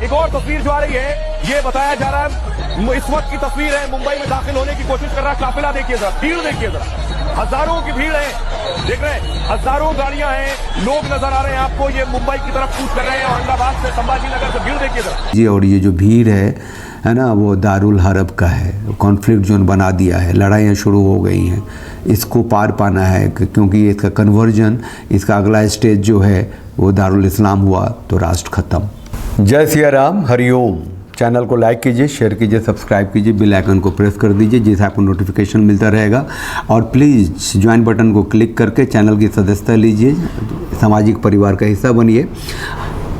एक और तस्वीर जो आ रही है, ये बताया जा रहा है, इस वक्त की तस्वीर है, मुंबई में दाखिल होने की कोशिश कर रहा है काफिला। देखिए जरा, भीड़ देखिए जरा, हजारों की भीड़ है, देख रहे हैं, हजारों गाड़ियां हैं, लोग नजर आ रहे हैं आपको, ये मुंबई की तरफ कूच कर रहे हैं, औरंगाबाद से, संभाजी नगर से, भीड़ देखिए जरा जी। और ये जो भीड़ है ना, वो दारुल हरब का है, कॉन्फ्लिक्ट जोन बना दिया है, लड़ाइयाँ शुरू हो गई हैं, इसको पार पाना है, क्योंकि इसका कन्वर्जन, इसका अगला स्टेज जो है वो दारुल इस्लाम हुआ तो राष्ट्र खत्म। जय सिया राम, हरिओम। चैनल को लाइक कीजिए, शेयर कीजिए, सब्सक्राइब कीजिए, बेल आइकन को प्रेस कर दीजिए जिससे आपको नोटिफिकेशन मिलता रहेगा। और प्लीज़ ज्वाइन बटन को क्लिक करके चैनल की सदस्यता लीजिए, सामाजिक परिवार का हिस्सा बनिए,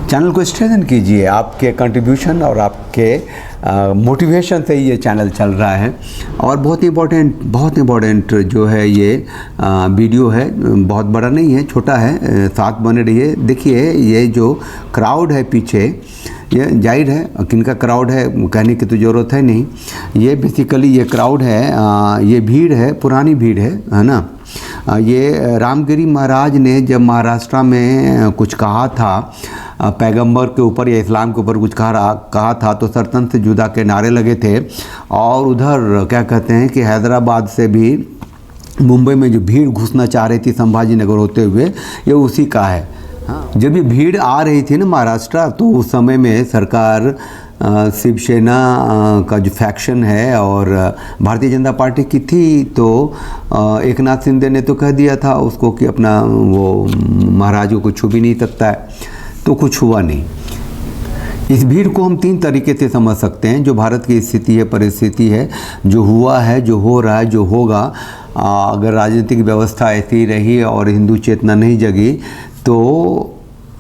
चैनल को स्ट्रेंथन कीजिए। आपके कंट्रीब्यूशन और आपके मोटिवेशन से ही ये चैनल चल रहा है। और बहुत इम्पोर्टेंट जो है ये वीडियो है, बहुत बड़ा नहीं है, छोटा है, साथ बने रहिए। देखिए ये जो क्राउड है पीछे, ये जाहिर है किनका क्राउड है कहने की तो ज़रूरत है नहीं, ये बेसिकली ये क्राउड है, ये भीड़ है, पुरानी भीड़ है ना। ये रामगिरी महाराज ने जब महाराष्ट्र में कुछ कहा था पैगंबर के ऊपर या इस्लाम के ऊपर कुछ कहा था, तो सरतन से जुदा के नारे लगे थे। और उधर क्या कहते हैं कि हैदराबाद से भी मुंबई में जो भीड़ घुसना चाह रही थी संभाजी नगर होते हुए, ये उसी का है। जब ये भीड़ आ रही थी ना महाराष्ट्र, तो उस समय में सरकार शिवसेना का जो फैक्शन है और भारतीय जनता पार्टी की थी, तो एक नाथ शिंदे ने तो कह दिया था उसको कि अपना वो महाराज को कुछ छू भी नहीं सकता है, तो कुछ हुआ नहीं। इस भीड़ को हम तीन तरीके से समझ सकते हैं। जो भारत की स्थिति है, परिस्थिति है, जो हुआ है, जो हो रहा है, जो होगा, अगर राजनीतिक व्यवस्था ऐसी रही और हिंदू चेतना नहीं जगी, तो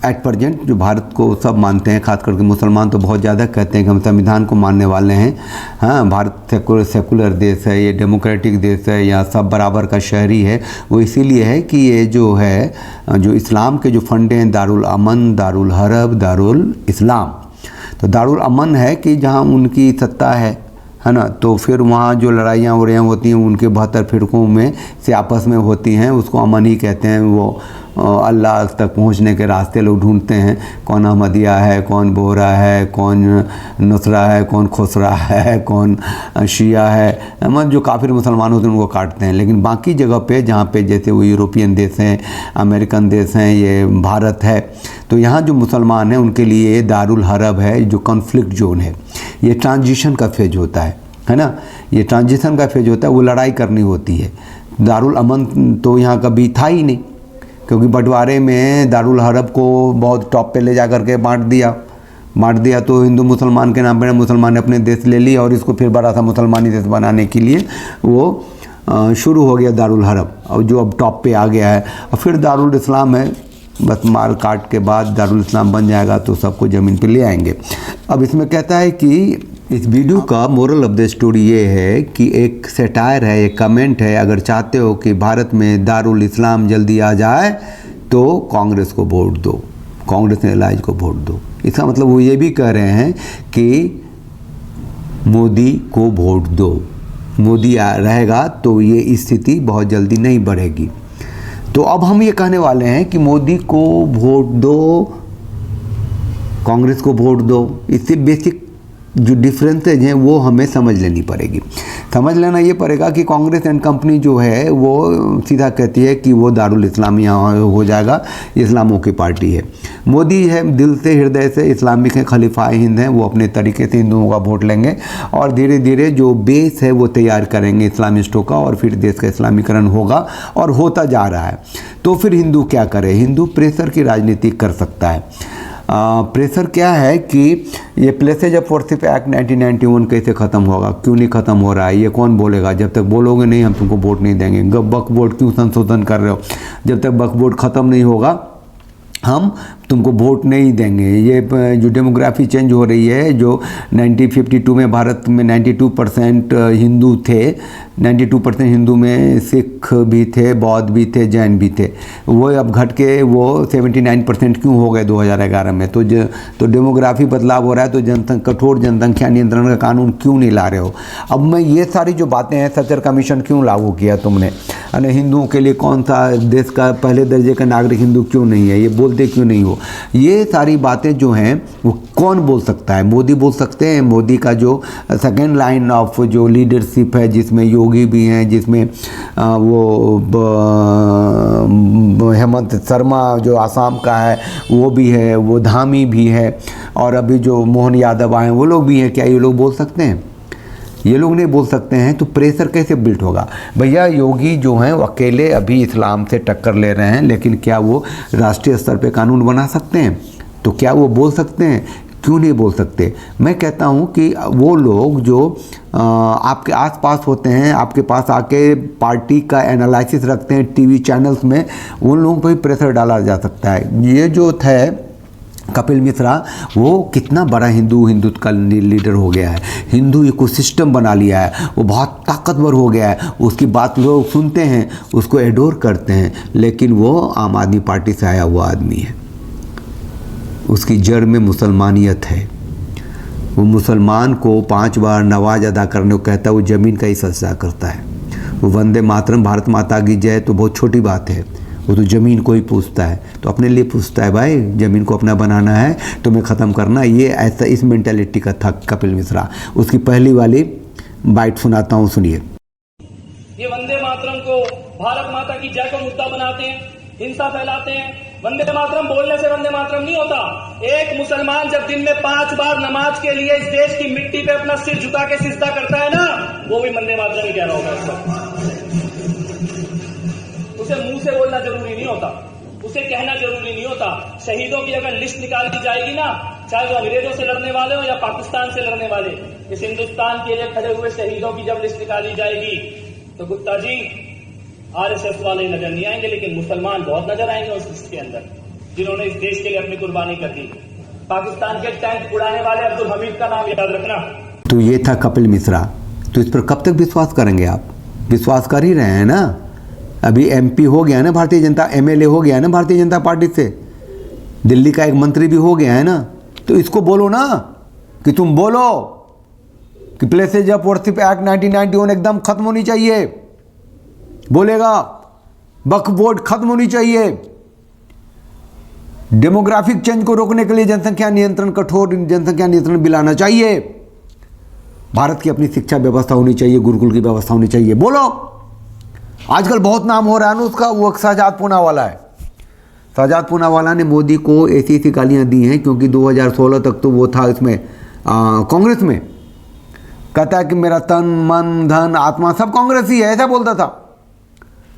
एट प्रेजेंट जो भारत को सब मानते हैं, खास करके मुसलमान तो बहुत ज़्यादा कहते हैं कि हम संविधान को मानने वाले हैं, हाँ, भारत सेकुलर देश है, ये डेमोक्रेटिक देश है, यहाँ सब बराबर का शहरी है। वो इसीलिए है कि ये जो है, जो इस्लाम के जो फंडे हैं, दारुल अमन, दारुल हरब, दारुल इस्लाम। तो दारुल अमन है कि जहाँ उनकी सत्ता है ना, तो फिर वहाँ जो लड़ाइयाँ हो रही होती हैं उनके 72 फिरकों में से आपस में होती हैं, उसको अमन ही कहते हैं। वो अल्लाह तक पहुँचने के रास्ते लोग ढूंढते हैं, कौन अहमदिया है, कौन बोहरा है, कौन नुसरा है, कौन खुसरा है, कौन शिया है, मतलब जो काफिर मुसलमान होते हैं उनको काटते हैं। लेकिन बाकी जगह पे जहाँ पे जैसे वो यूरोपियन देश हैं, अमेरिकन देश हैं, ये भारत है, तो यहाँ जो मुसलमान हैं उनके लिए दारुल हरब है, जो कॉन्फ्लिक्ट जोन है। ये ट्रांजिशन का फेज होता है ना, ये ट्रांजिशन का फेज होता है, वो लड़ाई करनी होती है। दारुल अमन तो यहाँ कभी था ही नहीं, क्योंकि बंटवारे में दारुल हरब को बहुत टॉप पे ले जा करके बांट दिया तो हिंदू मुसलमान के नाम पर मुसलमान ने अपने देश ले लिया, और इसको फिर बड़ा सा मुसलमानी देश बनाने के लिए वो शुरू हो गया दारुल हरब, और जो अब टॉप पे आ गया है। और फिर दारुल इस्लाम है, बस मार काट के बाद दारुल इस्लाम बन जाएगा तो सबको ज़मीन पे ले आएंगे। अब इसमें कहता है कि इस वीडियो का मोरल ऑफ द स्टोरी ये है कि एक सेटायर है, एक कमेंट है, अगर चाहते हो कि भारत में दारुल इस्लाम जल्दी आ जाए तो कांग्रेस को वोट दो, कांग्रेस नेलाइज को वोट दो। इसका मतलब वो ये भी कह रहे हैं कि मोदी को वोट दो, मोदी रहेगा तो ये स्थिति बहुत जल्दी नहीं बढ़ेगी। तो अब हम ये कहने वाले हैं कि मोदी को वोट दो, कांग्रेस को वोट दो। इससे बेसिक जो डिफरेंसेज हैं वो हमें समझ लेनी पड़ेगी। समझ लेना ये पड़ेगा कि कांग्रेस एंड कंपनी जो है वो सीधा कहती है कि वो दारुल इस्लाम यहाँ हो जाएगा, इस्लामों की पार्टी है। मोदी है दिल से, हृदय से इस्लामिक है, खलीफाए हिंद हैं, वो अपने तरीके से हिंदुओं का वोट लेंगे और धीरे धीरे जो बेस है वो तैयार करेंगे इस्लामिस्टों का, और फिर देश का इस्लामीकरण होगा और होता जा रहा है। तो फिर हिंदू क्या करे? हिंदू प्रेशर की राजनीति कर सकता है। प्रेशर क्या है कि ये प्लेसेज ऑफ वर्शिप एक्ट 1991 कैसे ख़त्म होगा, क्यों नहीं ख़त्म हो रहा है, ये कौन बोलेगा? जब तक बोलोगे नहीं हम तुमको वोट नहीं देंगे। वक्फ बोर्ड क्यों संशोधन कर रहे हो? जब तक वक्फ बोर्ड ख़त्म नहीं होगा हम तुमको वोट नहीं देंगे। ये जो डेमोग्राफी चेंज हो रही है, जो 1952 में भारत में 92% हिंदू थे, 92% हिंदू में सिख भी थे, बौद्ध भी थे, जैन भी थे, वो अब घट के वो 79% क्यों हो गए 2011 में? तो डेमोग्राफी बदलाव हो रहा है, तो कठोर जनसंख्या नियंत्रण का कानून क्यों नहीं ला रहे हो? अब मैं ये सारी जो बातें हैं, सचर कमीशन क्यों लागू किया तुमने? हिंदुओं के लिए कौन सा देश का पहले दर्जे का नागरिक हिंदू क्यों नहीं है, ये बोलते क्यों नहीं हो? हो। ये सारी बातें जो हैं वो कौन बोल सकता है? मोदी बोल सकते हैं। मोदी का जो सेकेंड लाइन ऑफ जो लीडरशिप है, जिसमें योगी भी हैं, जिसमें हेमंत शर्मा जो आसाम का है वो भी है, वो धामी भी है, और अभी जो मोहन यादव आए हैं वो लोग भी हैं। क्या ये लोग बोल सकते हैं? ये लोग नहीं बोल सकते हैं, तो प्रेशर कैसे बिल्ड होगा? भैया योगी जो हैं वो अकेले अभी इस्लाम से टक्कर ले रहे हैं, लेकिन क्या वो राष्ट्रीय स्तर पे कानून बना सकते हैं? तो क्या वो बोल सकते हैं? क्यों नहीं बोल सकते? मैं कहता हूँ कि वो लोग जो आपके आसपास होते हैं, आपके पास आके पार्टी का एनालिसिस रखते हैं टीवी चैनल्स में, उन लोगों पर भी प्रेशर डाला जा सकता है। ये जो थे कपिल मिश्रा, वो कितना बड़ा हिंदुत्व का लीडर हो गया है, हिंदू इकोसिस्टम बना लिया है, वो बहुत ताकतवर हो गया है, उसकी बात लोग सुनते हैं, उसको एडोर करते हैं, लेकिन वो आम आदमी पार्टी से आया हुआ आदमी है। उसकी जड़ में मुसलमानियत है। वो मुसलमान को 5 बार नमाज अदा करने को कहता है, वो ज़मीन का ही सजदा करता है। वो वंदे मातरम भारत माता की जय तो बहुत छोटी बात है, वो तो ज़मीन को ही पूछता है, तो अपने लिए पूछता है भाई ज़मीन को अपना बनाना है, तुम्हें ख़त्म करना। ये ऐसा इस मेंटालिटी का था कपिल मिश्रा। उसकी पहली वाली बाइट सुनाता हूँ, सुनिए। ये वंदे मातरम को भारत माता की जय को मुद्दा बनाते हैं, हिंसा फैलाते हैं। वंदे मातरम बोलने से वंदे मातरम नहीं होता। एक मुसलमान जब दिन में 5 बार नमाज के लिए इस देश की मिट्टी पे अपना सिर झुका के सिजदा करता है ना, वो भी वंदे मातरम ही कह रहा होगा इस वक्त। उसे मुंह से बोलना जरूरी नहीं होता, उसे कहना जरूरी नहीं होता। शहीदों की अगर लिस्ट निकाल दी जाएगी ना, चाहे वो अंग्रेजों से लड़ने वाले हो या पाकिस्तान से लड़ने वाले, इस हिंदुस्तान के लिए खड़े हुए शहीदों की जब लिस्ट निकाली जाएगी तो गुप्ता जी आरएसएस वाले नजर नहीं आएंगे, लेकिन मुसलमान बहुत नजर आएंगे उस लिस्ट के अंदर, जिन्होंने इस देश के लिए अपनी कुर्बानी कर दी। पाकिस्तान के टैंक उड़ाने वाले अब्दुल हमीद का नाम याद रखना। तो ये था कपिल मिश्रा। तो इस पर कब तक विश्वास करेंगे आप? विश्वास कर ही रहे हैं ना। अभी एमपी हो गया ना भारतीय जनता, एमएलए हो गया ना भारतीय जनता पार्टी से, दिल्ली का एक मंत्री भी हो गया है ना। तो इसको बोलो ना कि तुम बोलो कि प्लेसेज ऑफ वर्शिप एक्ट 1991 एकदम खत्म होनी चाहिए। बोलेगा वक्फ बोर्ड खत्म होनी चाहिए। डेमोग्राफिक चेंज को रोकने के लिए जनसंख्या नियंत्रण, कठोर जनसंख्या नियंत्रण बिल आना चाहिए। भारत की अपनी शिक्षा व्यवस्था होनी चाहिए, गुरुकुल की व्यवस्था होनी चाहिए। बोलो। आजकल बहुत नाम हो रहा है ना उसका, वो शहजाद पूनावाला है। शहजाद पूनावाला ने मोदी को ऐसी ऐसी गालियां दी हैं, क्योंकि 2016 तक तो वो था इसमें कांग्रेस में। कहता है कि मेरा तन मन धन आत्मा सब कांग्रेस ही है, ऐसा बोलता था।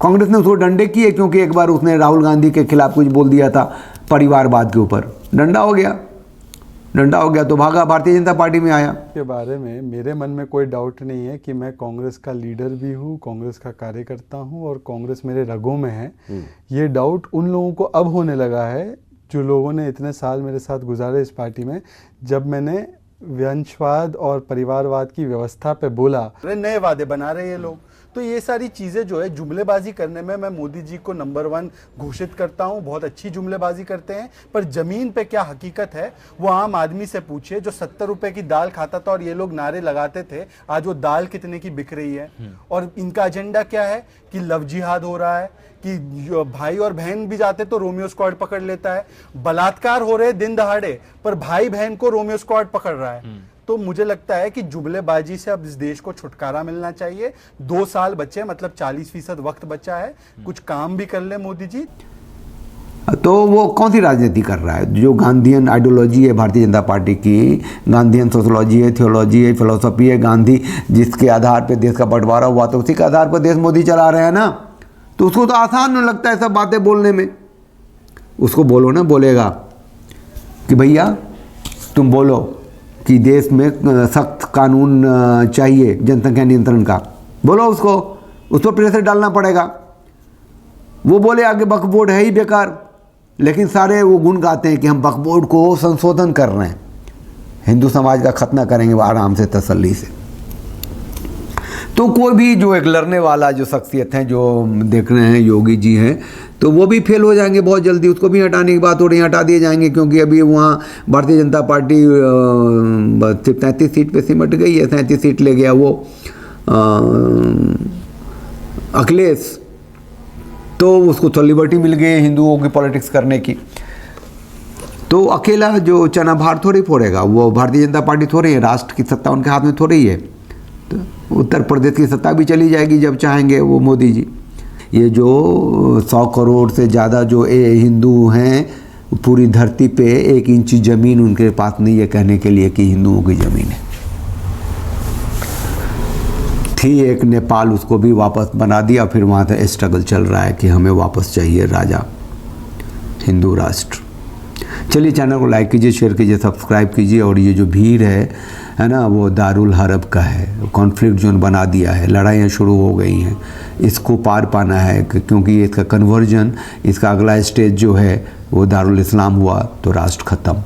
कांग्रेस ने उसको डंडे किए, क्योंकि एक बार उसने राहुल गांधी के खिलाफ कुछ बोल दिया था परिवारवाद के ऊपर। डंडा हो गया तो भागा, भारतीय जनता पार्टी में आया। के बारे में मेरे मन में कोई डाउट नहीं है कि मैं कांग्रेस का लीडर भी हूँ, कांग्रेस का कार्यकर्ता हूँ और कांग्रेस मेरे रगों में है। ये डाउट उन लोगों को अब होने लगा है जो लोगों ने इतने साल मेरे साथ गुजारे इस पार्टी में। जब मैंने वंशवाद और परिवारवाद की व्यवस्था पे बोला, नए वादे बना रहे ये लोग, तो ये सारी चीज़ें जो है जुमलेबाजी करने में मैं मोदी जी को नंबर 1 घोषित करता हूँ। बहुत अच्छी जुमलेबाजी करते हैं, पर ज़मीन पे क्या हकीकत है वो आम आदमी से पूछिए, जो 70 रुपए की दाल खाता था और ये लोग नारे लगाते थे, आज वो दाल कितने की बिक रही है। और इनका एजेंडा क्या है कि लव जिहाद हो रहा है, कि भाई और बहन भी जाते तो रोमियो स्क्वाड पकड़ लेता है। बलात्कार हो रहे दिन दहाड़े, पर भाई बहन को रोमियो स्क्वाड पकड़ रहा है। तो मुझे लगता है कि जुमलेबाजी से अब इस देश को छुटकारा मिलना चाहिए। 2 साल बचे, मतलब 40% वक्त बचा है, कुछ काम भी कर ले मोदी जी। तो वो कौन सी राजनीति कर रहा है? जो गांधीयन आइडियोलॉजी है भारतीय जनता पार्टी की, गांधीयन सोशोलॉजी है, थियोलॉजी है, फिलोसफी है, गांधी जिसके आधार पर देश का बंटवारा हुआ, तो उसी के आधार पर देश मोदी चला रहे हैं ना। तो उसको तो आसान नहीं लगता है सब बातें बोलने में। उसको बोलो ना, बोलेगा कि भैया तुम बोलो कि देश में सख्त कानून चाहिए जनसंख्या नियंत्रण का, बोलो उसको, उस पर प्रेशर डालना पड़ेगा। वो बोले आगे वक्फ बोर्ड है ही बेकार, लेकिन सारे वो गुण गाते हैं कि हम वक्फ बोर्ड को संशोधन कर रहे हैं, हिंदू समाज का खतना करेंगे आराम से तसल्ली से। तो कोई भी जो एक लड़ने वाला जो शख्सियत है, जो देख रहे हैं योगी जी हैं, तो वो भी फेल हो जाएंगे बहुत जल्दी। उसको भी हटाने की बात हो रही है, हटा दिए जाएंगे, क्योंकि अभी वहाँ भारतीय जनता पार्टी सिर्फ 33 सीट पे सिमट गई है। 37 सीट ले गया वो अखिलेश, तो उसको तो लिबर्टी मिल गई हिंदुओं की पॉलिटिक्स करने की। तो अकेला जो चना भार थोड़ी फोड़ेगा, वो भारतीय जनता पार्टी थोड़ी है, राष्ट्र की सत्ता उनके हाथ में थोड़ी है। तो उत्तर प्रदेश की सत्ता भी चली जाएगी जब चाहेंगे वो मोदी जी। ये जो 100 करोड़ से ज़्यादा जो हिंदू हैं पूरी धरती पे, 1 इंच ज़मीन उनके पास नहीं है कहने के लिए कि हिंदुओं की ज़मीन है। थी एक नेपाल, उसको भी वापस बना दिया, फिर वहाँ से स्ट्रगल चल रहा है कि हमें वापस चाहिए राजा हिंदू राष्ट्र। चलिए चैनल को लाइक कीजिए, शेयर कीजिए, सब्सक्राइब कीजिए। और ये जो भीड़ है ना, वो दारुल हरब का है, कॉन्फ्लिक्ट जोन बना दिया है, लड़ाइयाँ शुरू हो गई हैं, इसको पार पाना है क्योंकि इसका कन्वर्जन, इसका अगला स्टेज जो है वो दारुल इस्लाम हुआ तो राष्ट्र ख़त्म।